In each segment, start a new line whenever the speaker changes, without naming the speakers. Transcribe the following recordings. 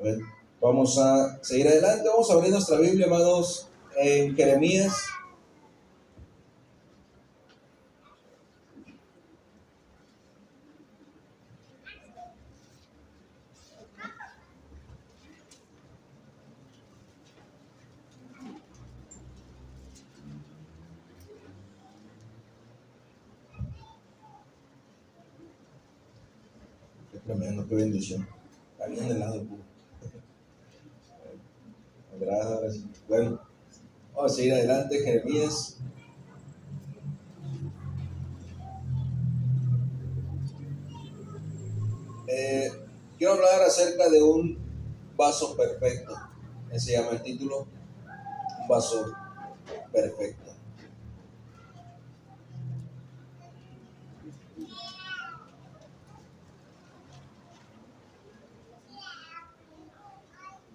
A ver, vamos a seguir adelante. Vamos a abrir nuestra Biblia, hermanos, en Jeremías. Qué tremendo, qué bendición. Está bien helado, puro. Gracias. Bueno, vamos a seguir adelante, Jeremías. Quiero hablar acerca de un vaso perfecto. Ese se llama el título, un vaso perfecto.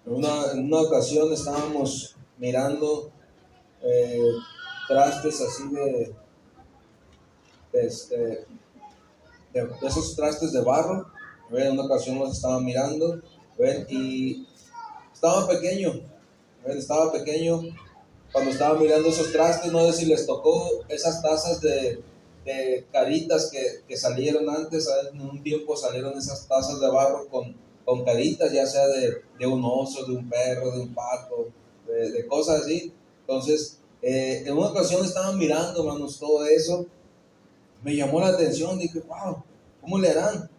En una ocasión estábamos mirando eh, trastes así de, este, de esos trastes de barro. En una ocasión los estaba mirando, ¿ven? Y estaba pequeño, ¿ven? Estaba pequeño cuando estaba mirando esos trastes. No sé si les tocó esas tazas de caritas que salieron antes, ¿sabes? En un tiempo salieron esas tazas de barro con caritas, ya sea de un oso, de un perro, de un pato, de cosas así. Entonces, en una ocasión estaba mirando, hermanos, todo eso. Me llamó la atención, dije, wow, ¿cómo le harán?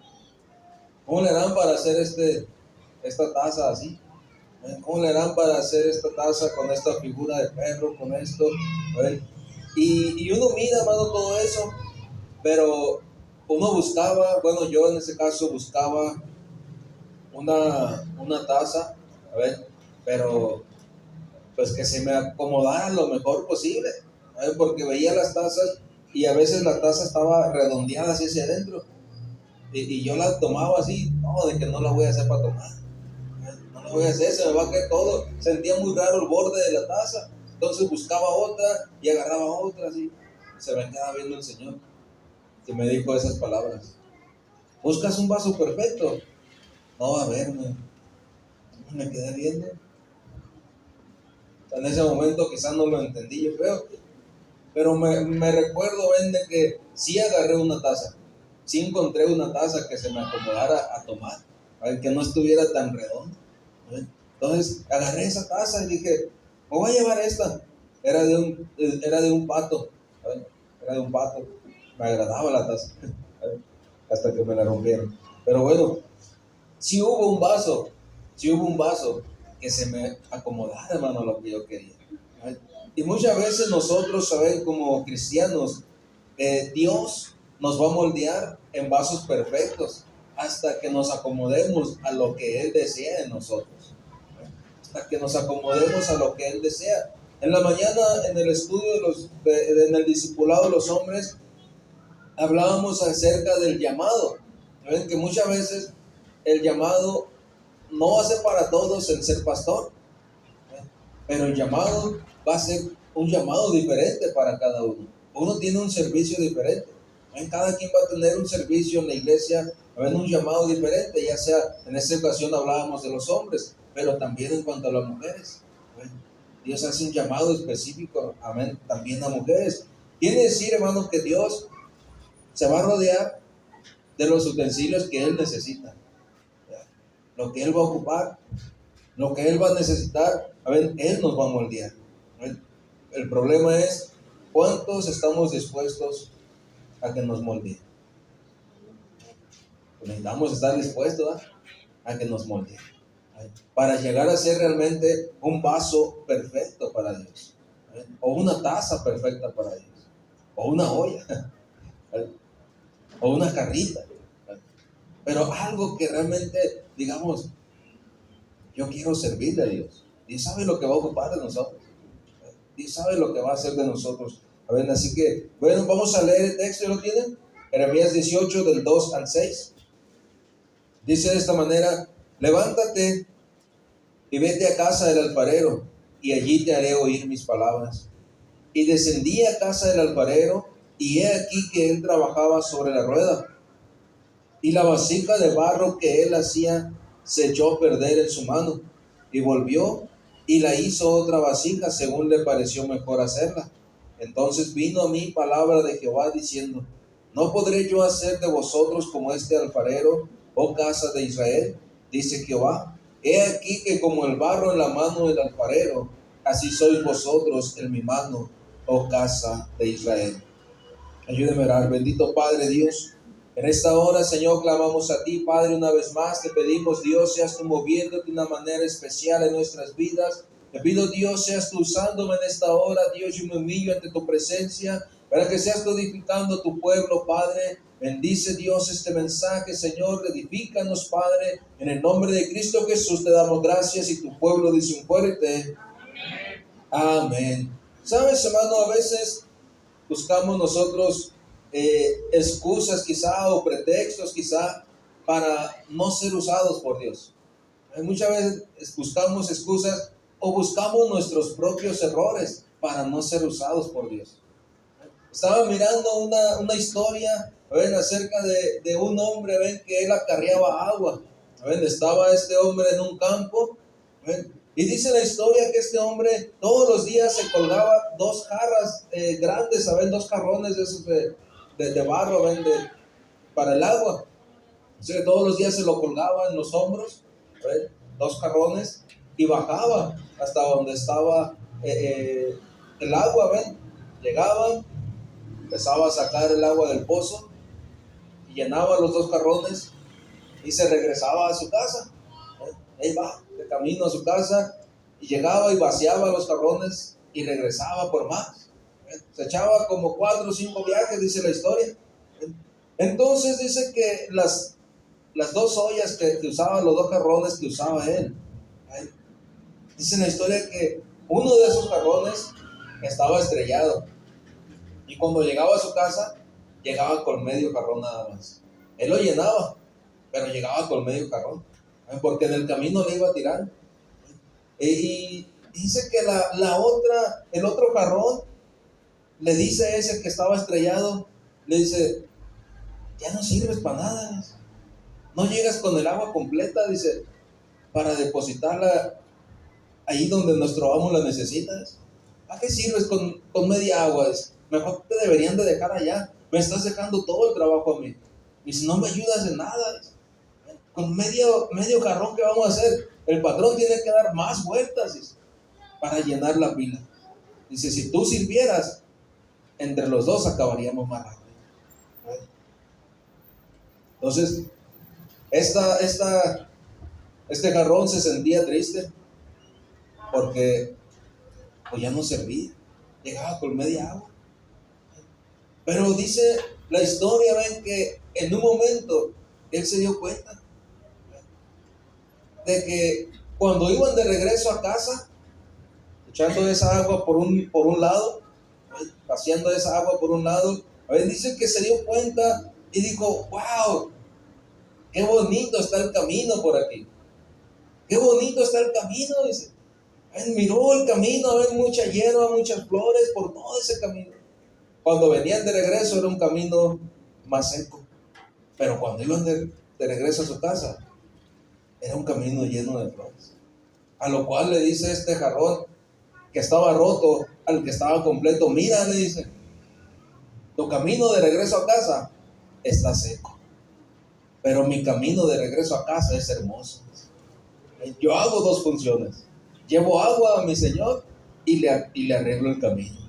¿Cómo le harán para hacer esta taza así? ¿Cómo le harán para hacer esta taza con esta figura de perro, con esto? ¿Ven? Y uno mira, hermano, todo eso, pero uno buscaba, bueno, yo en ese caso buscaba una taza, a ver, pero pues que se me acomodara lo mejor posible, porque veía las tazas y a veces la taza estaba redondeada así hacia adentro. Y yo la tomaba así, no, de que no la voy a hacer para tomar, no la voy a hacer, se me va a caer todo. Sentía muy raro el borde de la taza, entonces buscaba otra y agarraba otra así. Se me quedaba viendo el Señor, que me dijo esas palabras: ¿buscas un vaso perfecto? No, a ver, me quedé viendo. En ese momento quizás no lo entendí, yo creo, pero me recuerdo, ven, de que sí agarré una taza, sí encontré una taza que se me acomodara a tomar, que no estuviera tan redonda. Entonces agarré esa taza y dije, me voy a llevar esta. Era de un pato, era de un pato. Me agradaba la taza, hasta que me la rompieron. Pero bueno, si hubo un vaso, si hubo un vaso que se me acomodara, hermano, a lo que yo quería. Y muchas veces nosotros, ¿saben? Como cristianos, Dios nos va a moldear en vasos perfectos hasta que nos acomodemos a lo que Él desea en nosotros, hasta que nos acomodemos a lo que Él desea. En la mañana, en el estudio en el discipulado de los hombres, hablábamos acerca del llamado. ¿Ven? Que muchas veces el llamado no hace para todos el ser pastor, pero el llamado va a ser un llamado diferente para cada uno. Uno tiene un servicio diferente. Cada quien va a tener un servicio en la iglesia, va a haber un llamado diferente, ya sea, en esta ocasión hablábamos de los hombres, pero también en cuanto a las mujeres. Dios hace un llamado específico, amén, también a mujeres. Quiere decir, hermano, que Dios se va a rodear de los utensilios que Él necesita, lo que Él va a ocupar, lo que Él va a necesitar. A ver, Él nos va a moldear. El problema es cuántos estamos dispuestos a que nos moldeen. Pues necesitamos estar dispuestos a que nos moldeen, para llegar a ser realmente un vaso perfecto para Dios, o una taza perfecta para Dios, o una olla, o una carrita, pero algo que realmente, digamos, yo quiero servirle a Dios. Dios sabe lo que va a ocupar de nosotros. Dios sabe lo que va a hacer de nosotros. A ver, así que, bueno, vamos a leer el texto. ¿Lo tienen? Jeremías 18, del 2 al 6. Dice de esta manera: levántate y vete a casa del alfarero, y allí te haré oír mis palabras. Y descendí a casa del alfarero, y he aquí que él trabajaba sobre la rueda, y la vasija de barro que él hacía se echó a perder en su mano, y volvió y la hizo otra vasija según le pareció mejor hacerla. Entonces vino a mí palabra de Jehová diciendo: ¿no podré yo hacer de vosotros como este alfarero, oh casa de Israel? Dice Jehová: he aquí que como el barro en la mano del alfarero, así sois vosotros en mi mano, oh casa de Israel. Ayúdeme a orar. Bendito Padre Dios, en esta hora, Señor, clamamos a ti, Padre, una vez más. Te pedimos, Dios, seas tú moviéndote de una manera especial en nuestras vidas. Te pido, Dios, seas tú usándome en esta hora, Dios. Yo me humillo ante tu presencia para que seas tú edificando a tu pueblo, Padre. Bendice, Dios, este mensaje, Señor. Edifícanos, Padre. En el nombre de Cristo Jesús te damos gracias, y tu pueblo dice un fuerte amén. Sabes, hermano, a veces buscamos nosotros excusas quizá, o pretextos quizá, para no ser usados por Dios. Muchas veces buscamos excusas o buscamos nuestros propios errores para no ser usados por Dios. Estaba mirando una historia, ¿ven?, acerca de un hombre, ven, que él acarreaba agua. ¿Ven? Estaba este hombre en un campo, ¿ven? Y dice la historia que este hombre todos los días se colgaba dos jarras grandes, ¿saben? Dos jarrones de esos de barro, ¿ven?, para el agua. O sea, todos los días se lo colgaba en los hombros, ¿ven?, dos jarrones, y bajaba hasta donde estaba el agua, ¿ven? Llegaba, empezaba a sacar el agua del pozo y llenaba los dos jarrones y se regresaba a su casa. Ahí va, de camino a su casa, y llegaba y vaciaba los jarrones y regresaba por más. Se echaba como 4 o 5 viajes, dice la historia. Entonces dice que las dos ollas que usaban, los dos jarrones que usaba él, dice la historia que uno de esos jarrones estaba estrellado, y cuando llegaba a su casa llegaba con medio jarrón nada más. Él lo llenaba, pero llegaba con medio jarrón, porque en el camino le iba tirando. Y dice que el otro jarrón le dice a ese que estaba estrellado, le dice: ya no sirves para nada, no llegas con el agua completa, dice, para depositarla ahí donde nuestro amo la necesita. ¿A qué sirves con media agua? Dice, mejor te deberían de dejar allá, me estás dejando todo el trabajo a mí. Dice, no me ayudas en nada. Dice, con medio jarrón, ¿qué vamos a hacer? El patrón tiene que dar más vueltas, dice, para llenar la pila. Dice, si tú sirvieras, entre los dos acabaríamos más rápido. Entonces, este jarrón se sentía triste porque pues ya no servía, llegaba con media agua. Pero dice la historia, ven, que en un momento él se dio cuenta de que cuando iban de regreso a casa, echando esa agua por un lado, vaciando esa agua por un lado, dice que se dio cuenta y dijo: wow, qué bonito está el camino por aquí, qué bonito está el camino. Dice, miró el camino, mucha hierba, muchas flores por todo ese camino. Cuando venían de regreso era un camino más seco, pero cuando iban de regreso a su casa era un camino lleno de flores. A lo cual le dice este jarrón que estaba roto al que estaba completo: mira, le dice, tu camino de regreso a casa está seco, pero mi camino de regreso a casa es hermoso. Yo hago dos funciones: llevo agua a mi Señor y le arreglo el camino.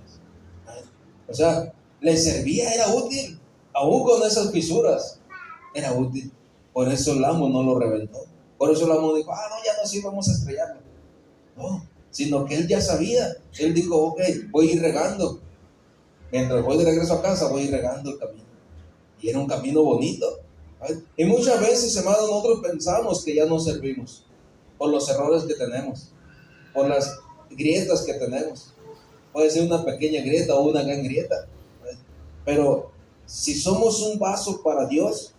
O sea, le servía, era útil, aún con esas fisuras, era útil. Por eso el amo no lo reventó. Por eso el amo dijo: no, ya no, sí, vamos a estrellarlo. No, sino que él ya sabía. Él dijo: ok, voy a ir regando. Mientras voy de regreso a casa, voy a ir regando el camino. Y era un camino bonito. Y muchas veces, hermanos, nosotros pensamos que ya no servimos por los errores que tenemos, por las grietas que tenemos. Puede ser una pequeña grieta o una gran grieta. Pero si somos un vaso para Dios,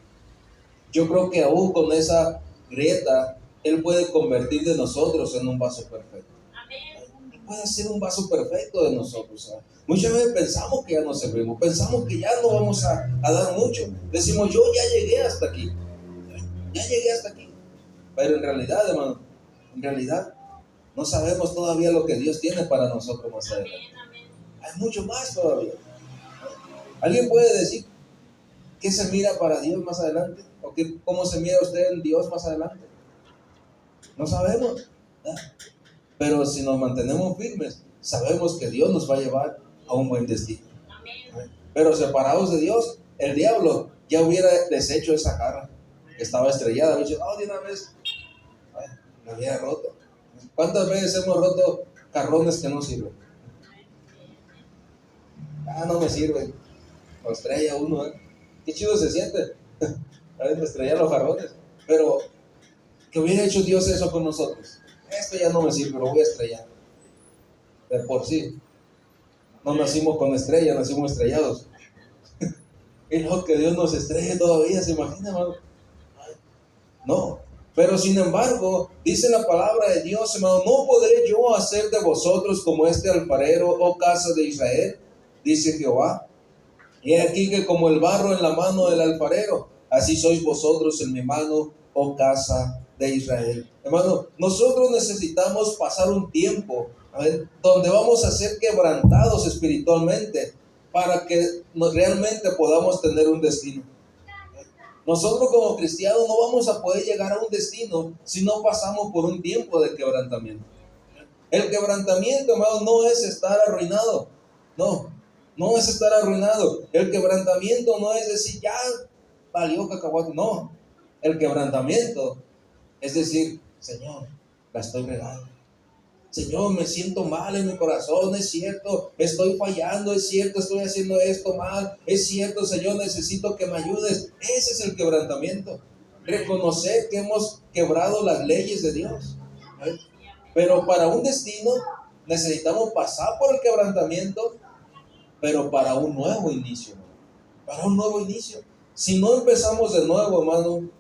yo creo que aún con esa grieta, Él puede convertir de nosotros en un vaso perfecto. Él puede hacer un vaso perfecto de nosotros. Muchas veces pensamos que ya no servimos, pensamos que ya no vamos a dar mucho. Decimos: yo ya llegué hasta aquí, ya llegué hasta aquí. Pero en realidad, hermano, en realidad no sabemos todavía lo que Dios tiene para nosotros más adelante. Hay mucho más todavía. ¿Alguien puede decir qué se mira para Dios más adelante? ¿O cómo se mira usted en Dios más adelante? No sabemos, ¿verdad? Pero si nos mantenemos firmes, sabemos que Dios nos va a llevar a un buen destino. Pero separados de Dios, el diablo ya hubiera deshecho esa jarra que estaba estrellada. Había dicho, de una vez, la había roto. ¿Cuántas veces hemos roto jarrones que no sirven? No me sirven. Lo estrella uno, Qué chido se siente. A veces estrellar los jarrones. Pero, ¿qué hubiera hecho Dios eso con nosotros? Esto ya no me sirve, lo voy a estrellar. De por sí. No nacimos con estrella, nacimos estrellados. Es lo que Dios nos estrelle todavía, ¿se imagina, hermano? No. Pero sin embargo, dice la palabra de Dios, hermano, ¿no podré yo hacer de vosotros como este alfarero, oh casa de Israel? Dice Jehová. Y aquí que como el barro en la mano del alfarero, así sois vosotros en mi mano, oh casa de Israel. Hermano, nosotros necesitamos pasar un tiempo, donde vamos a ser quebrantados espiritualmente para que realmente podamos tener un destino. Nosotros como cristianos no vamos a poder llegar a un destino si no pasamos por un tiempo de quebrantamiento. El quebrantamiento, hermano, no es estar arruinado. No es estar arruinado. El quebrantamiento no es decir, ya valió cacahuate. No. El quebrantamiento es decir, Señor, la estoy regando. Señor, me siento mal en mi corazón, es cierto, estoy fallando, es cierto, estoy haciendo esto mal, es cierto, Señor, necesito que me ayudes. Ese es el quebrantamiento. Reconocer que hemos quebrado las leyes de Dios. Pero para un destino necesitamos pasar por el quebrantamiento, pero para un nuevo inicio. Para un nuevo inicio. Si no empezamos de nuevo, hermano,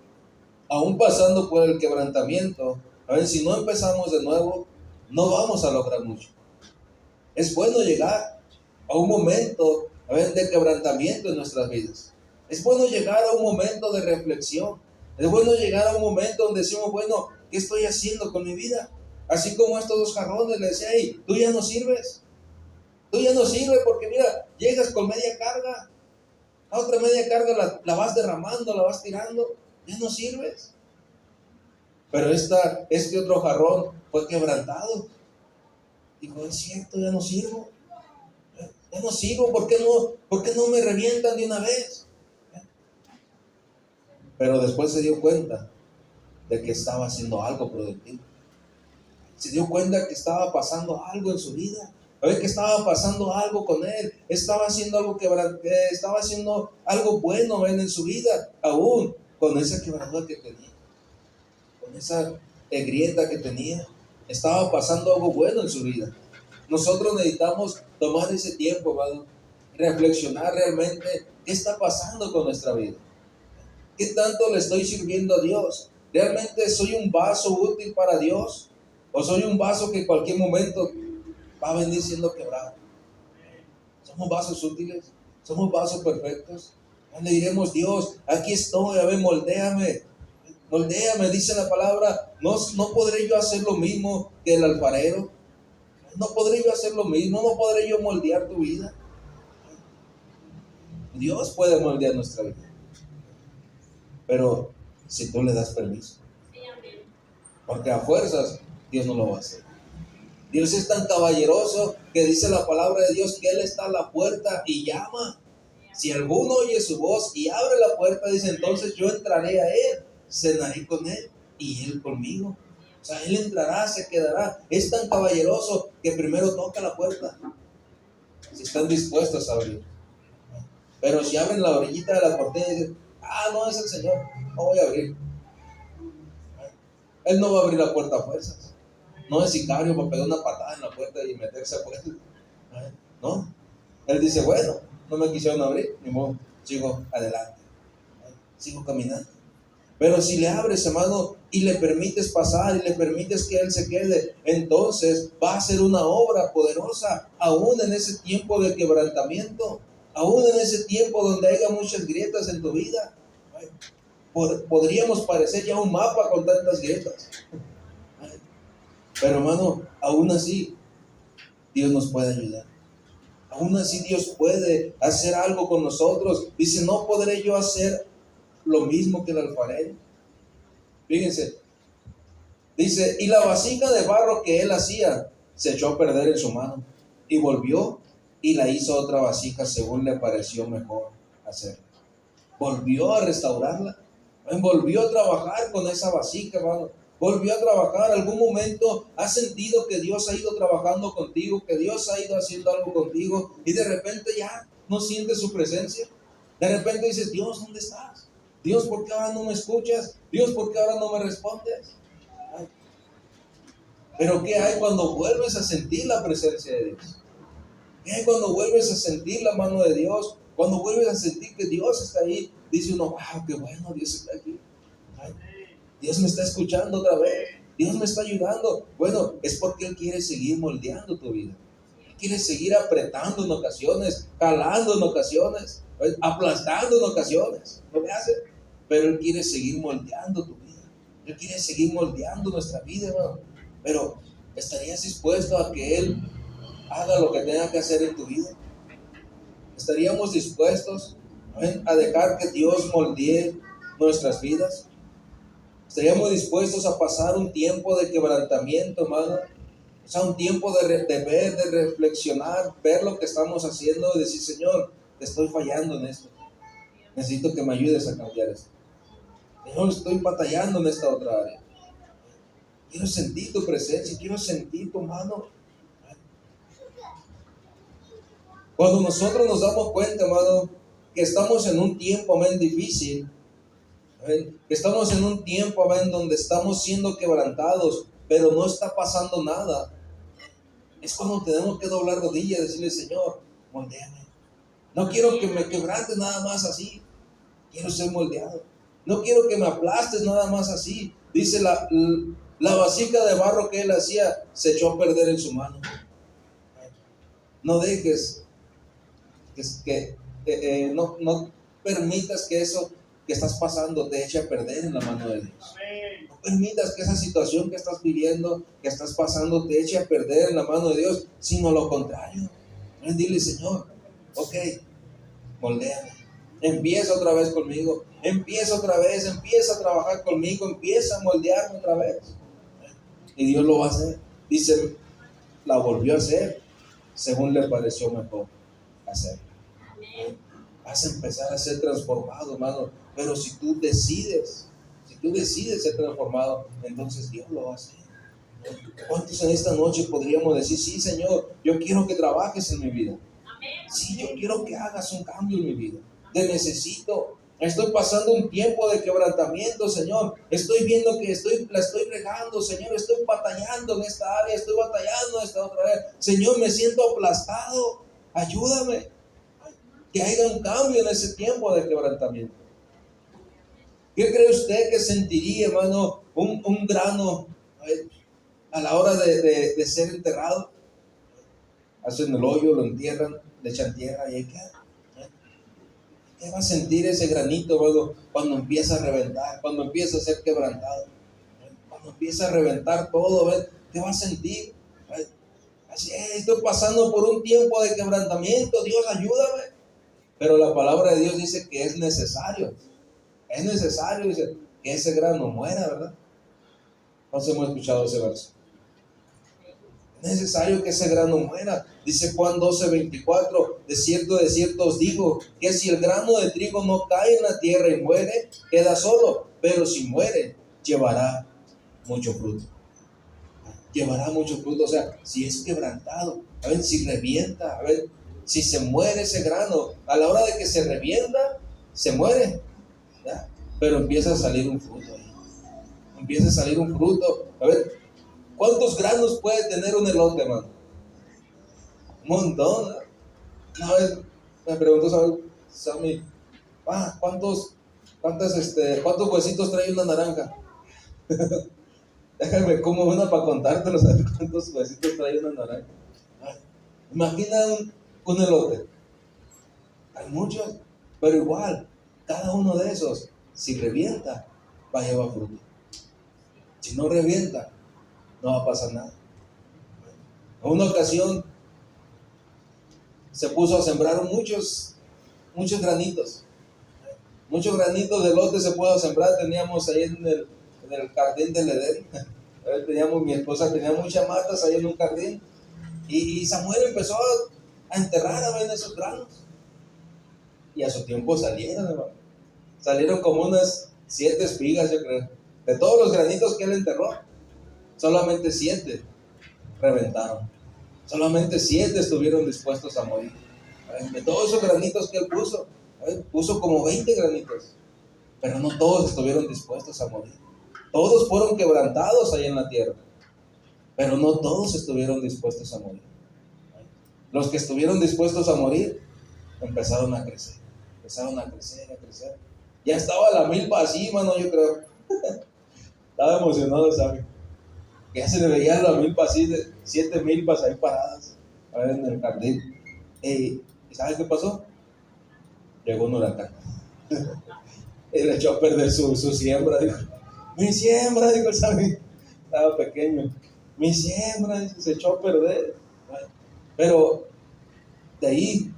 aún pasando por el quebrantamiento, si no empezamos de nuevo, no vamos a lograr mucho. Es bueno llegar a un momento de quebrantamiento en nuestras vidas. Es bueno llegar a un momento de reflexión. Es bueno llegar a un momento donde decimos, bueno, ¿qué estoy haciendo con mi vida? Así como estos dos jarrones le decía, hey, tú ya no sirves. Tú ya no sirves porque mira, llegas con media carga. La otra media carga la vas derramando, la vas tirando. Ya no sirves. Pero este otro jarrón fue quebrantado. Dijo, es cierto, ya no sirvo. Ya no sirvo, ¿por qué no me revientan de una vez? Pero después se dio cuenta de que estaba haciendo algo productivo. Se dio cuenta que estaba pasando algo en su vida. Que estaba pasando algo con él. Estaba haciendo algo estaba haciendo algo bueno en su vida, aún con esa quebradura que tenía, con esa grieta que tenía. Estaba pasando algo bueno en su vida. Nosotros necesitamos tomar ese tiempo, hermano, reflexionar realmente qué está pasando con nuestra vida. ¿Qué tanto le estoy sirviendo a Dios? ¿Realmente soy un vaso útil para Dios? ¿O soy un vaso que en cualquier momento va a venir siendo quebrado? ¿Somos vasos útiles? ¿Somos vasos perfectos? Le diremos, Dios, aquí estoy, a ver, moldéame, dice la palabra. ¿No podré yo hacer lo mismo que el alfarero? ¿No podré yo hacer lo mismo? ¿No podré yo moldear tu vida? Dios puede moldear nuestra vida. Pero si tú le das permiso. Porque a fuerzas Dios no lo va a hacer. Dios es tan caballeroso que dice la palabra de Dios que Él está a la puerta y llama. Si alguno oye su voz y abre la puerta, dice, entonces yo entraré a Él, cenaré con Él y Él conmigo. O sea, Él entrará, se quedará. Es tan caballeroso que primero toca la puerta. Si están dispuestos a abrir. Pero si abren la orillita de la cortina y dicen, no es el Señor, no voy a abrir. Él no va a abrir la puerta a fuerzas. No es sicario para pegar una patada en la puerta y meterse a puerta. No. Él dice, bueno, no me quisieron abrir, ni modo, sigo adelante. Sigo caminando. Pero si le abres, hermano, y le permites pasar y le permites que Él se quede, entonces va a ser una obra poderosa, aún en ese tiempo de quebrantamiento, aún en ese tiempo donde haya muchas grietas en tu vida. podríamos parecer ya un mapa con tantas grietas. Pero hermano, aún así, Dios nos puede ayudar. Aún así Dios puede hacer algo con nosotros. Dice, no podré yo hacer lo mismo que el alfarero. Fíjense, dice, y la vasija de barro que él hacía se echó a perder en su mano. Y volvió y la hizo otra vasija según le pareció mejor hacerla. Volvió a restaurarla. Volvió a trabajar con esa vasija, hermano. Volvió a trabajar. ¿Algún momento has sentido que Dios ha ido trabajando contigo, que Dios ha ido haciendo algo contigo y de repente ya no sientes su presencia? De repente dices, Dios, ¿dónde estás? Dios, ¿por qué ahora no me escuchas? Dios, ¿por qué ahora no me respondes? Ay. Pero ¿qué hay cuando vuelves a sentir la presencia de Dios? ¿Qué hay cuando vuelves a sentir la mano de Dios? Cuando vuelves a sentir que Dios está ahí, dice uno, wow, qué bueno, Dios está aquí. Ay, Dios me está escuchando otra vez. Dios me está ayudando. Bueno, es porque Él quiere seguir moldeando tu vida. Él quiere seguir apretando en ocasiones, jalando en ocasiones, aplastando en ocasiones. ¿Lo que hace? Pero Él quiere seguir moldeando tu vida. Él quiere seguir moldeando nuestra vida, hermano. Pero, ¿estarías dispuesto a que Él haga lo que tenga que hacer en tu vida? ¿Estaríamos dispuestos a dejar que Dios moldee nuestras vidas? ¿Estaríamos dispuestos a pasar un tiempo de quebrantamiento, hermano? O sea, un tiempo de ver, de reflexionar, ver lo que estamos haciendo y decir, Señor, te estoy fallando en esto. Necesito que me ayudes a cambiar esto. Señor, estoy batallando en esta otra área. Quiero sentir tu presencia, quiero sentir tu mano. Cuando nosotros nos damos cuenta, hermano, que estamos en un tiempo, amén, difícil, amén, que estamos en un tiempo, amén, donde estamos siendo quebrantados, pero no está pasando nada, es cuando tenemos que doblar rodillas y decirle, Señor, moldéame. No quiero que me quebrantes nada más así, quiero ser moldeado. No quiero que me aplastes nada más así. Dice la vasija de barro que él hacía se echó a perder en su mano. No dejes no permitas que eso que estás pasando te eche a perder en la mano de Dios. No permitas que esa situación que estás viviendo, que estás pasando, te eche a perder en la mano de Dios, sino lo contrario. Dile, Señor, ok, moldéame. Empieza otra vez conmigo. Empieza otra vez, empieza a trabajar conmigo, empieza a moldearme otra vez. Y Dios lo va a hacer. Dice, la volvió a hacer según le pareció mejor hacer. Vas a empezar a ser transformado, hermano. Pero si tú decides ser transformado, entonces Dios lo va a hacer. ¿Cuántos en esta noche podríamos decir, sí, Señor, yo quiero que trabajes en mi vida? Sí, yo quiero que hagas un cambio en mi vida. Te necesito. Estoy pasando un tiempo de quebrantamiento, Señor. Estoy viendo que la estoy regando, Señor. Estoy batallando en esta área, estoy batallando en esta otra área. Señor, me siento aplastado. Ayúdame. Que haya un cambio en ese tiempo de quebrantamiento. ¿Qué cree usted que sentiría, hermano, un grano a la hora de ser enterrado? Hacen el hoyo, lo entierran, le echan tierra y ahí queda. ¿Qué va a sentir ese granito, hermano, cuando empieza a reventar, cuando empieza a ser quebrantado? Cuando empieza a reventar todo, ¿ves? ¿Qué va a sentir? Así es, estoy pasando por un tiempo de quebrantamiento, Dios ayúdame. Pero la palabra de Dios dice que es necesario, dice, que ese grano muera, ¿verdad? No hemos escuchado ese verso. Es necesario que ese grano muera. Dice Juan 12:24, de cierto os digo, que si el grano de trigo no cae en la tierra y muere, queda solo, pero si muere, llevará mucho fruto. Llevará mucho fruto, o sea, si es quebrantado, a ver, si revienta, a ver, si se muere ese grano, a la hora de que se revienta, se muere, ¿ya? Pero empieza a salir un fruto ahí. Empieza a salir un fruto. A ver, ¿cuántos granos puede tener un elote, hermano? Un montón, ¿no? Una vez me preguntó Sammy, ¿cuántos huesitos trae una naranja? Déjame como una para contártelo, ¿sabes cuántos huesitos trae una naranja? Imagina un elote. Hay muchos, pero igual, cada uno de esos Si revienta, va a llevar fruto. Si no revienta, no va a pasar nada. En una ocasión se puso a sembrar muchos granitos. Muchos granitos de lote se pudo sembrar. Teníamos ahí en el jardín del Edén. Mi esposa tenía muchas matas ahí en un jardín. Y Samuel empezó a enterrar a ver esos granos. Y a su tiempo salieron, hermano. Salieron como unas 7 espigas, yo creo. De todos los granitos que él enterró, solamente 7 reventaron. Solamente 7 estuvieron dispuestos a morir. De todos esos granitos que él puso como 20 granitos. Pero no todos estuvieron dispuestos a morir. Todos fueron quebrantados ahí en la tierra. Pero no todos estuvieron dispuestos a morir. Los que estuvieron dispuestos a morir empezaron a crecer. Empezaron a crecer, a crecer. Ya estaba la milpa así, mano, yo creo. Estaba emocionado, ¿sabes? Ya se le veía la milpa así, de 7 milpas ahí paradas, a ver, en el jardín. ¿Y sabes qué pasó? Llegó un huracán. Y le echó a perder su siembra. Dijo, mi siembra, dijo, ¿sabes? Estaba pequeño. Mi siembra, se echó a perder. Pero de ahí,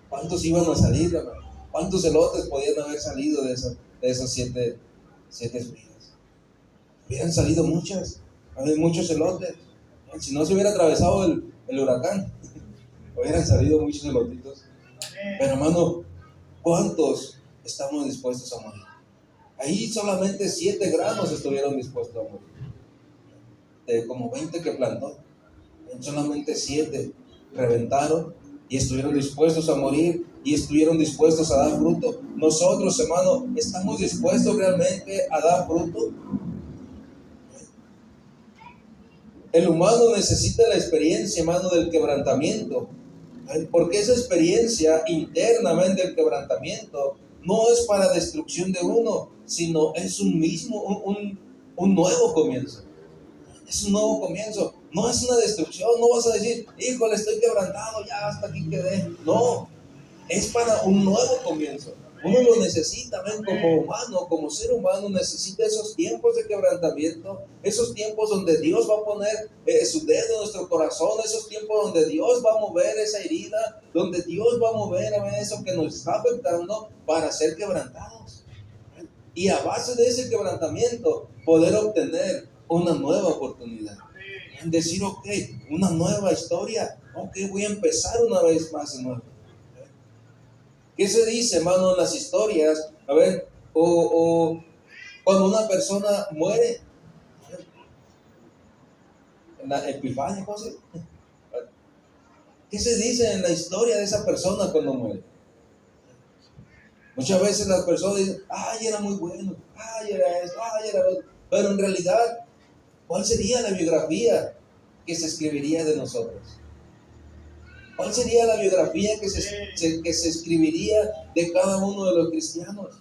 ¿cuántos iban a salir, hermano? ¿Cuántos elotes podían haber salido de esos 7 espigas? Hubieran salido muchos elotes. Si no se hubiera atravesado el huracán, hubieran salido muchos elotitos. Pero hermano, ¿cuántos estamos dispuestos a morir? Ahí solamente 7 granos estuvieron dispuestos a morir. De como 20 que plantó, solamente 7 reventaron y estuvieron dispuestos a morir y estuvieron dispuestos a dar fruto. Nosotros, hermano, ¿estamos dispuestos realmente a dar fruto? El humano necesita la experiencia, hermano, del quebrantamiento, porque esa experiencia internamente del quebrantamiento no es para destrucción de uno, sino es un nuevo comienzo. Es un nuevo comienzo, no es una destrucción. No vas a decir, híjole, estoy quebrantado, ya hasta aquí quedé. No, es para un nuevo comienzo. Uno lo necesita, ¿ven? Como humano, como ser humano, necesita esos tiempos de quebrantamiento, esos tiempos donde Dios va a poner su dedo en nuestro corazón, esos tiempos donde Dios va a mover esa herida, donde Dios va a mover eso que nos está afectando para ser quebrantados. Y a base de ese quebrantamiento, poder obtener una nueva oportunidad. Decir, ok, una nueva historia, ok, voy a empezar una vez más de nuevo. ¿Qué se dice, hermano, en las historias? A ver, o cuando una persona muere, en la Epifania, ¿cómo se? ¿Qué se dice en la historia de esa persona cuando muere? Muchas veces las personas dicen, ay, era muy bueno, ay, era esto, ay, era lo otro. Pero en realidad, ¿cuál sería la biografía que se escribiría de nosotros? ¿Cuál sería la biografía que se escribiría de cada uno de los cristianos?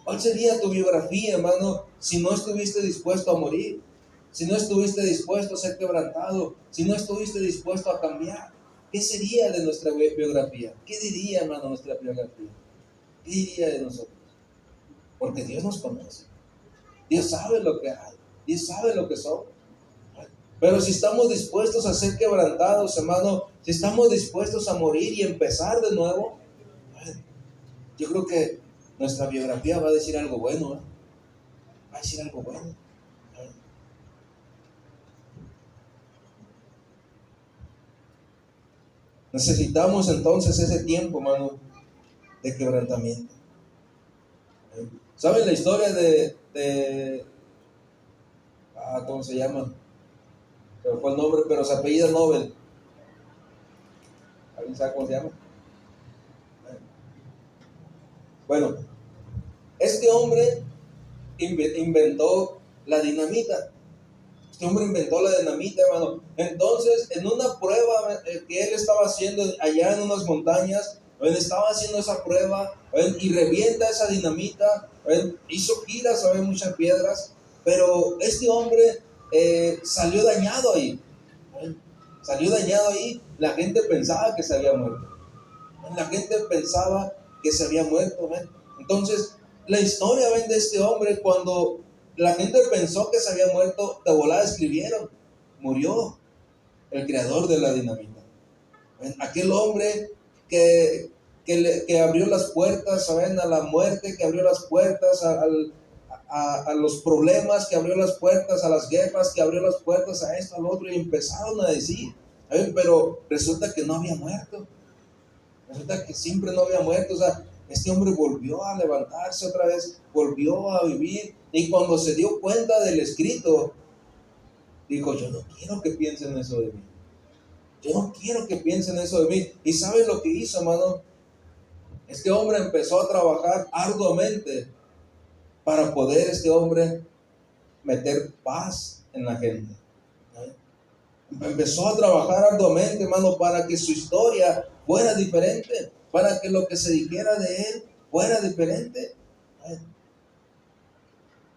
¿Cuál sería tu biografía, hermano, si no estuviste dispuesto a morir? Si no estuviste dispuesto a ser quebrantado, si no estuviste dispuesto a cambiar, ¿qué sería de nuestra biografía? ¿Qué diría, hermano, nuestra biografía? ¿Qué diría de nosotros? Porque Dios nos conoce. Dios sabe lo que hay. Dios sabe lo que somos. Pero si estamos dispuestos a ser quebrantados, hermano, si estamos dispuestos a morir y empezar de nuevo, yo creo que nuestra biografía va a decir algo bueno, ¿eh? Va a decir algo bueno. Necesitamos entonces ese tiempo, hermano, de quebrantamiento. ¿Saben la historia ¿cómo se llama? Pero fue el nombre, pero se apellida Nobel. ¿Alguien sabe cómo se llama? Bueno, este hombre inventó la dinamita. Este hombre inventó la dinamita, hermano. Entonces, en una prueba que él estaba haciendo allá en unas montañas, él estaba haciendo esa prueba y revienta esa dinamita. Hizo giras, había muchas piedras, pero este hombre salió dañado ahí. Salió dañado ahí. La gente pensaba que se había muerto. La gente pensaba que se había muerto. Entonces, la historia, ven, de este hombre, cuando la gente pensó que se había muerto, de volada escribieron: murió el creador de la dinamita. ¿Ven? Aquel hombre que abrió las puertas, ¿saben?, a la muerte, que abrió las puertas a los problemas, que abrió las puertas a las guerras, que abrió las puertas a esto, al otro, y empezaron a decir, ¿saben? Pero resulta que no había muerto, resulta que siempre no había muerto. O sea, este hombre volvió a levantarse otra vez, volvió a vivir, y cuando se dio cuenta del escrito, dijo: yo no quiero que piensen eso de mí. Yo no quiero que piensen eso de mí. ¿Y sabes lo que hizo, hermano? Este hombre empezó a trabajar arduamente para poder este hombre meter paz en la gente. Empezó a trabajar arduamente, hermano, para que su historia fuera diferente, para que lo que se dijera de él fuera diferente.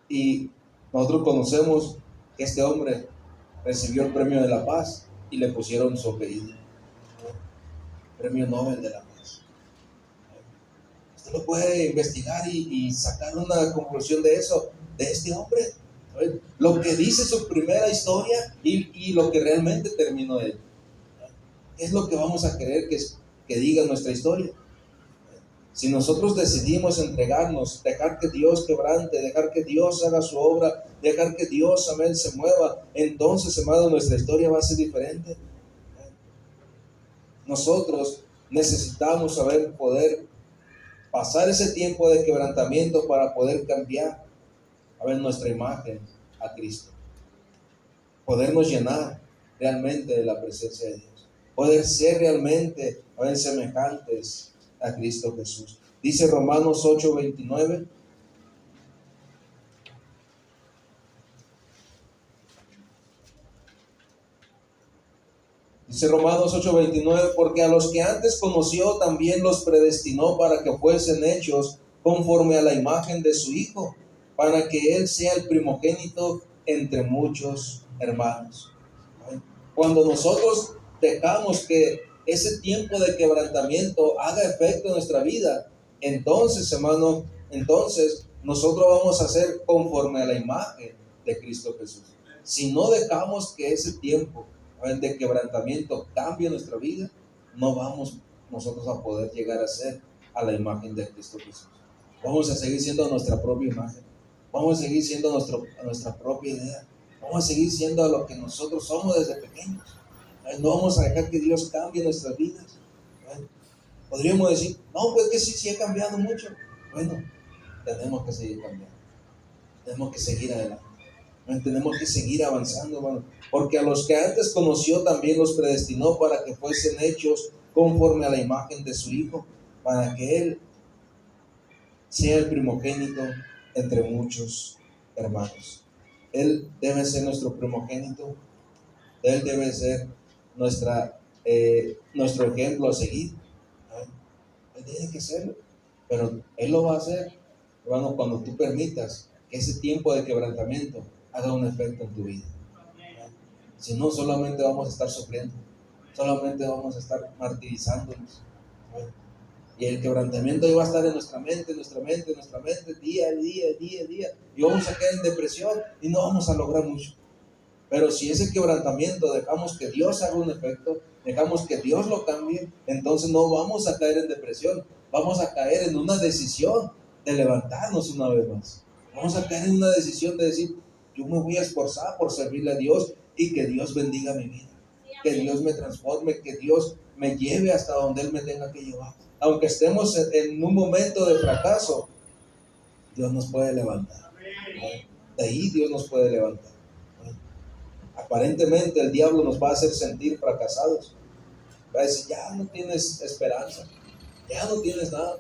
Y nosotros conocemos que este hombre recibió el premio de la paz y le pusieron su apellido, Premio Nobel de la Paz. Usted lo puede investigar y sacar una conclusión de eso, de este hombre. ¿Sabe? Lo que dice su primera historia y lo que realmente terminó él. Es lo que vamos a querer que diga nuestra historia. Si nosotros decidimos entregarnos, dejar que Dios quebrante, dejar que Dios haga su obra, dejar que Dios, amén, se mueva, entonces, hermano, nuestra historia va a ser diferente. Nosotros necesitamos saber poder pasar ese tiempo de quebrantamiento para poder cambiar, a ver, nuestra imagen a Cristo, podernos llenar realmente de la presencia de Dios, poder ser realmente, a ver, semejantes a Cristo Jesús. Dice Romanos 8:29. Dice Romanos 8:29, porque a los que antes conoció también los predestinó para que fuesen hechos conforme a la imagen de su Hijo, para que Él sea el primogénito entre muchos hermanos. Cuando nosotros dejamos que ese tiempo de quebrantamiento haga efecto en nuestra vida, entonces, hermano, entonces nosotros vamos a ser conforme a la imagen de Cristo Jesús. Si no dejamos que ese tiempo de quebrantamiento cambie nuestra vida, no vamos nosotros a poder llegar a ser a la imagen de Cristo Jesús. Vamos a seguir siendo nuestra propia imagen, vamos a seguir siendo nuestra propia idea, vamos a seguir siendo lo que nosotros somos desde pequeños. No vamos a dejar que Dios cambie nuestras vidas. Podríamos decir: no, pues que sí ha cambiado mucho. Bueno, tenemos que seguir cambiando, tenemos que seguir adelante, tenemos que seguir avanzando, hermano, porque a los que antes conoció también los predestinó para que fuesen hechos conforme a la imagen de su Hijo, para que Él sea el primogénito entre muchos hermanos. Él debe ser nuestro primogénito, Él debe ser nuestro ejemplo a seguir. Él tiene que serlo, pero Él lo va a hacer, hermano, cuando tú permitas que ese tiempo de quebrantamiento haga un efecto en tu vida. Si no, solamente vamos a estar sufriendo, solamente vamos a estar martirizándonos. Y el quebrantamiento iba a estar en nuestra mente, día a día. Y vamos a caer en depresión y no vamos a lograr mucho. Pero si ese quebrantamiento dejamos que Dios haga un efecto, dejamos que Dios lo cambie, entonces no vamos a caer en depresión, vamos a caer en una decisión de levantarnos una vez más. Vamos a caer en una decisión de decir: yo me voy a esforzar por servirle a Dios y que Dios bendiga mi vida, que Dios me transforme, que Dios me lleve hasta donde Él me tenga que llevar. Aunque estemos en un momento de fracaso, Dios nos puede levantar. De ahí Dios nos puede levantar. Aparentemente el diablo nos va a hacer sentir fracasados. Va a decir: ya no tienes esperanza, ya no tienes nada.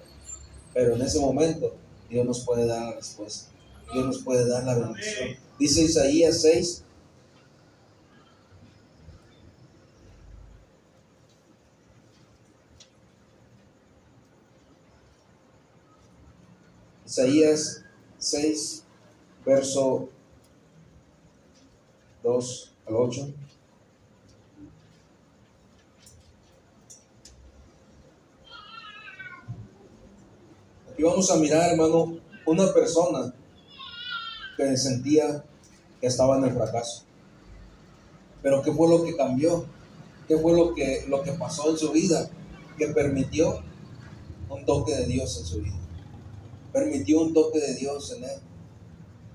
Pero en ese momento Dios nos puede dar la respuesta, Dios nos puede dar la bendición. Dice Isaías 6, Isaías 6, verso 2 al 8. Y vamos a mirar, hermano, una persona que sentía que estaba en el fracaso. Pero ¿qué fue lo que cambió? ¿Qué fue lo que pasó en su vida? Que permitió un toque de Dios en su vida. Permitió un toque de Dios en él.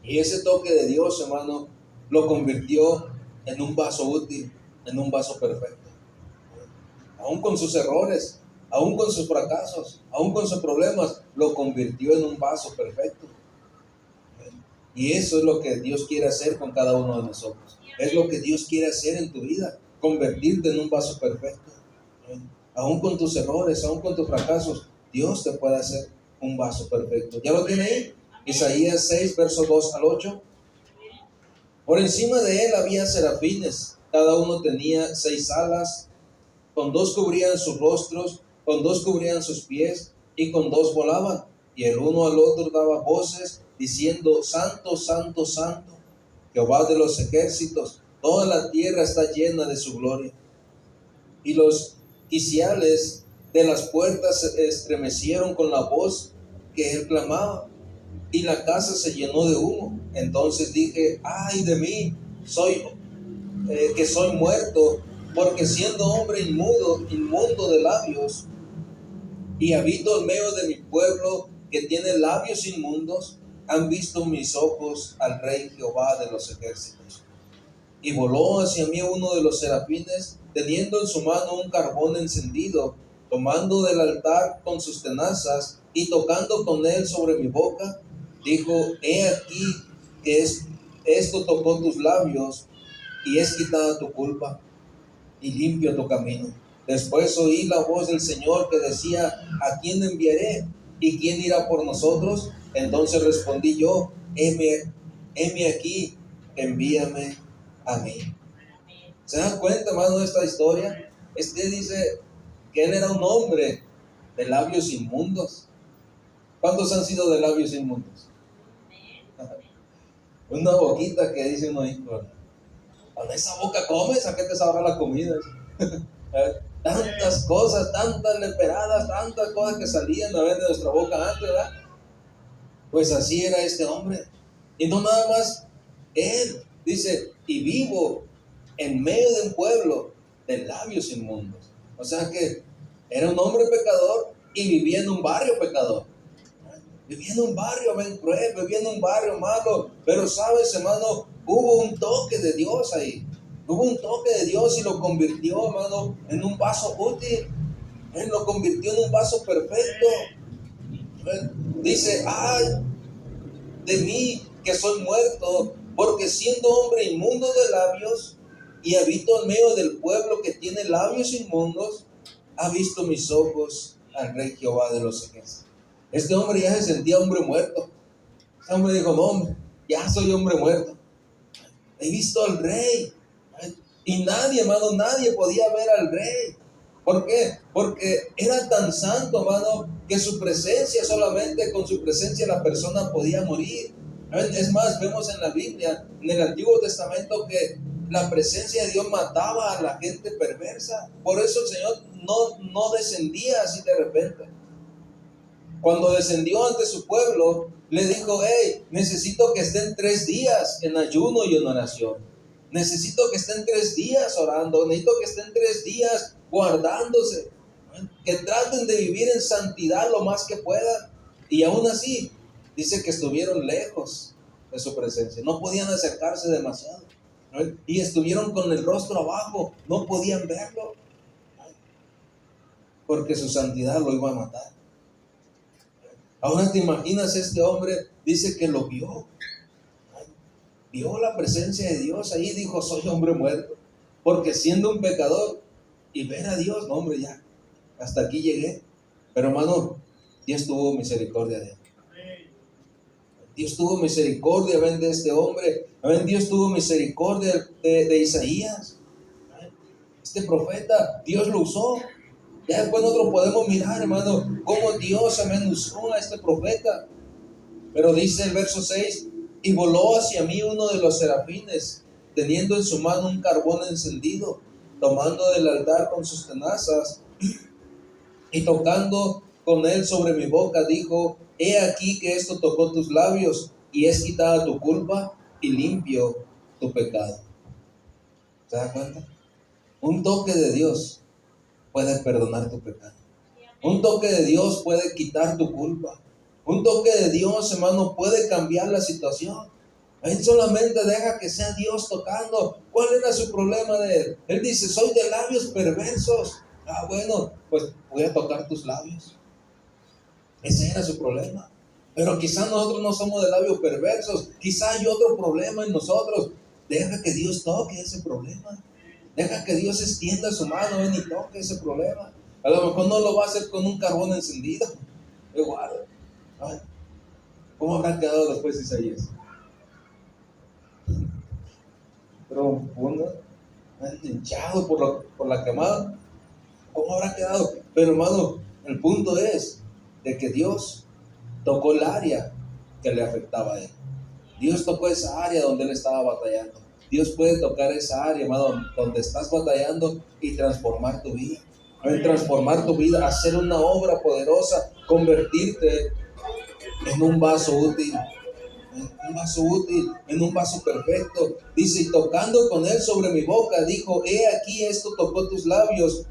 Y ese toque de Dios, hermano, lo convirtió en un vaso útil, en un vaso perfecto. Aún con sus errores, aún con sus fracasos, aún con sus problemas, lo convirtió en un vaso perfecto. Y eso es lo que Dios quiere hacer con cada uno de nosotros. Es lo que Dios quiere hacer en tu vida, convertirte en un vaso perfecto. Aún con tus errores, aún con tus fracasos, Dios te puede hacer un vaso perfecto. ¿Ya lo tiene ahí? Isaías 6, versos 2 al 8. Por encima de él había serafines, cada uno tenía 6 alas, con 2 cubrían sus rostros, con 2 cubrían sus pies, y con 2 volaban, y el uno al otro daba voces, diciendo: Santo, Santo, Santo, Jehová de los ejércitos, toda la tierra está llena de su gloria. Y los quiciales de las puertas se estremecieron con la voz que él clamaba, y la casa se llenó de humo. Entonces dije: ay de mí, que soy muerto, porque siendo hombre inmundo de labios, y habito en medio de mi pueblo que tiene labios inmundos, han visto mis ojos al Rey Jehová de los ejércitos. Y voló hacia mí uno de los serafines, teniendo en su mano un carbón encendido, tomando del altar con sus tenazas y tocando con él sobre mi boca, dijo: he aquí que esto tocó tus labios, y es quitada tu culpa y limpio tu camino. Después oí la voz del Señor que decía: ¿a quién enviaré? ¿Y quién irá por nosotros? Entonces respondí yo: heme aquí, envíame a mí. ¿Se dan cuenta, hermano, de esta historia? Este dice que él era un hombre de labios inmundos. ¿Cuántos han sido de labios inmundos? Una boquita que dice uno: con esa boca comes, ¿a qué te sabrá la comida? Tantas cosas, tantas leperadas, tantas cosas que salían a ver de nuestra boca antes, ¿verdad? Pues así era este hombre. Y no nada más él, dice: y vivo en medio de un pueblo de labios inmundos. O sea que era un hombre pecador y vivía en un barrio pecador. Vivía en un barrio bien cruel, vivía en un barrio malo. Pero sabes, hermano, hubo un toque de Dios ahí. Hubo un toque de Dios y lo convirtió, hermano, en un vaso útil. Él lo convirtió en un vaso perfecto. Dice: ay de mí, que soy muerto, porque siendo hombre inmundo de labios y habito en medio del pueblo que tiene labios inmundos, ha visto mis ojos al Rey Jehová de los ejércitos. Este hombre ya se sentía hombre muerto. Este hombre dijo: no, hombre, ya soy hombre muerto. He visto al Rey. Y nadie, hermano, nadie podía ver al Rey. ¿Por qué? Porque era tan santo, hermano, que su presencia, solamente con su presencia la persona podía morir. Es más, vemos en la Biblia, en el Antiguo Testamento, que la presencia de Dios mataba a la gente perversa. Por eso el Señor no descendía así de repente. Cuando descendió ante su pueblo, le dijo: hey, necesito que estén 3 días en ayuno y en oración. Necesito que estén 3 días orando. Necesito que estén 3 días guardándose. Que traten de vivir en santidad lo más que puedan. Y aún así, dice que estuvieron lejos de su presencia. No podían acercarse demasiado. Y estuvieron con el rostro abajo. No podían verlo. Porque su santidad lo iba a matar. Ahora te imaginas, este hombre dice que lo vio. Vio la presencia de Dios ahí, dijo: soy hombre muerto. Porque siendo un pecador y ver a Dios, no, hombre, ya, hasta aquí llegué. Pero hermano, Dios tuvo misericordia de él. Dios tuvo misericordia, ven, de este hombre. Ven, Dios tuvo misericordia de Isaías. Este profeta, Dios lo usó. Ya después nosotros podemos mirar, hermano, cómo Dios, amén, usó a este profeta. Pero dice el verso 6: y voló hacia mí uno de los serafines, teniendo en su mano un carbón encendido, tomando del altar con sus tenazas y tocando con él sobre mi boca, dijo: he aquí que esto tocó tus labios, y es quitada tu culpa y limpio tu pecado. ¿Se da cuenta? Un toque de Dios puede perdonar tu pecado. Un toque de Dios puede quitar tu culpa. Un toque de Dios, hermano, puede cambiar la situación. Él solamente deja que sea Dios tocando. ¿Cuál era su problema de él? Él dice: soy de labios perversos. Ah, bueno, pues voy a tocar tus labios. Ese era su problema. Pero quizás nosotros no somos de labios perversos. Quizás hay otro problema en nosotros. Deja que Dios toque ese problema. Deja que Dios extienda su mano, ven y toque ese problema. A lo mejor no lo va a hacer con un carbón encendido. Igual. Ay, ¿cómo habrá quedado después Isaías? Profundo, hinchado por la quemada. ¿Cómo habrá quedado? Pero hermano, el punto es de que Dios tocó el área que le afectaba a él. Dios tocó esa área donde él estaba batallando. Dios puede tocar esa área, hermano, donde estás batallando y transformar tu vida. Transformar tu vida, hacer una obra poderosa, convertirte en un vaso útil. Un vaso útil, en un vaso perfecto. Dice: y tocando con él sobre mi boca, dijo: he aquí esto tocó tus labios,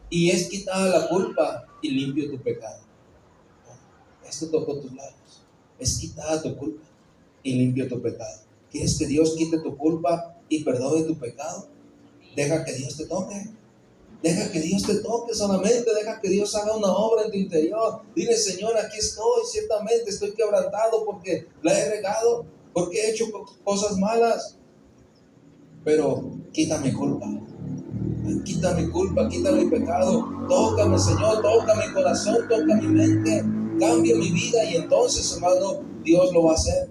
y es quitada la culpa y limpio tu pecado. Esto tocó tus labios, es quitada tu culpa y limpio tu pecado. ¿Quieres que Dios quite tu culpa y perdone tu pecado? Deja que Dios te toque. Deja que Dios te toque solamente. Deja que Dios haga una obra en tu interior. Dile: Señor, aquí estoy. Ciertamente estoy quebrantado porque la he regado, porque he hecho cosas malas. Pero quita mi culpa. Quita mi culpa, quita mi pecado. Tócame, Señor, toca mi corazón, toca mi mente. Cambia mi vida, y entonces, hermano, Dios lo va a hacer.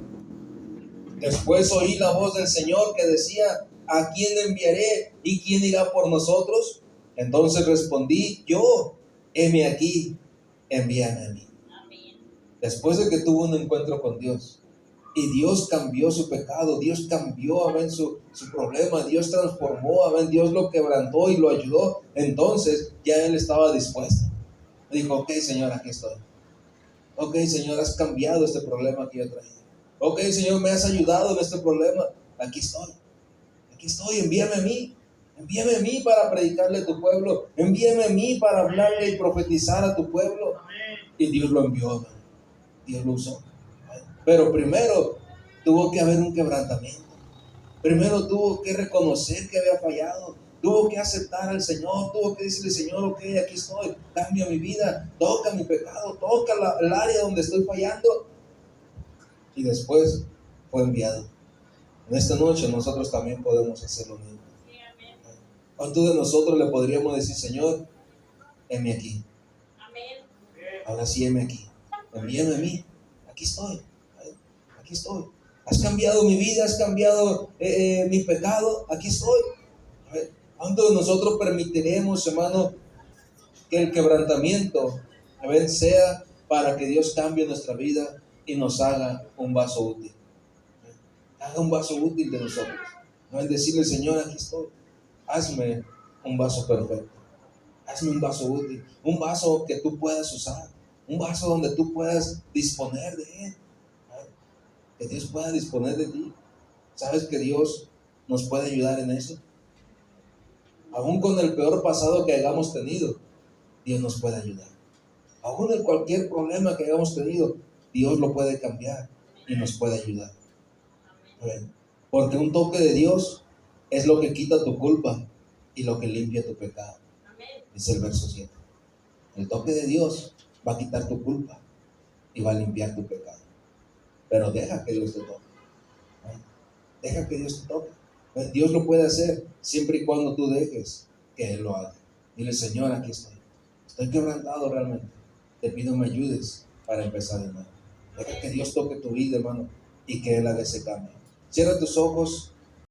Después oí la voz del Señor que decía: ¿a quién enviaré y quién irá por nosotros? Entonces respondí yo: heme aquí, envíame a mí. Después de que tuvo un encuentro con Dios, y Dios cambió su pecado, Dios cambió, amén, su problema, Dios transformó, amén, Dios lo quebrantó y lo ayudó. Entonces ya él estaba dispuesto. Dijo: ok, Señor, aquí estoy. Ok, Señor, has cambiado este problema que yo traía. Ok, Señor, me has ayudado en este problema. Aquí estoy, envíame a mí para predicarle a tu pueblo, envíame a mí para hablarle y profetizar a tu pueblo. Y Dios lo envió, Dios lo usó. Pero primero tuvo que haber un quebrantamiento. Primero tuvo que reconocer que había fallado. Tuvo que aceptar al Señor. Tuvo que decirle: Señor, ok, aquí estoy. Cambia mi vida. Toca mi pecado. Toca el área donde estoy fallando. Y después fue enviado. En esta noche nosotros también podemos hacer lo mismo. ¿Cuántos de nosotros le podríamos decir: Señor, heme aquí? Ahora sí, heme aquí. Envíame a mí. Aquí estoy. Aquí estoy. Has cambiado mi vida, has cambiado mi pecado. Aquí estoy. ¿Cuántos de nosotros permitiremos, hermano, que el quebrantamiento sea para que Dios cambie nuestra vida y nos haga un vaso útil? Haga un vaso útil de nosotros. No es decirle: Señor, aquí estoy. Hazme un vaso perfecto. Hazme un vaso útil. Un vaso que tú puedas usar. Un vaso donde tú puedas disponer de él. Que Dios pueda disponer de ti. ¿Sabes que Dios nos puede ayudar en eso? Aún con el peor pasado que hayamos tenido, Dios nos puede ayudar. Aún en cualquier problema que hayamos tenido, Dios lo puede cambiar y nos puede ayudar. Porque un toque de Dios es lo que quita tu culpa y lo que limpia tu pecado. Dice el verso 7. El toque de Dios va a quitar tu culpa y va a limpiar tu pecado. Pero deja que Dios te toque. Deja que Dios te toque. Dios lo puede hacer siempre y cuando tú dejes que Él lo haga. Dile: Señor, aquí estoy. Estoy quebrantado realmente. Te pido me ayudes para empezar de nuevo. Deja que Dios toque tu vida, hermano, y que Él haga ese cambio. Cierra tus ojos.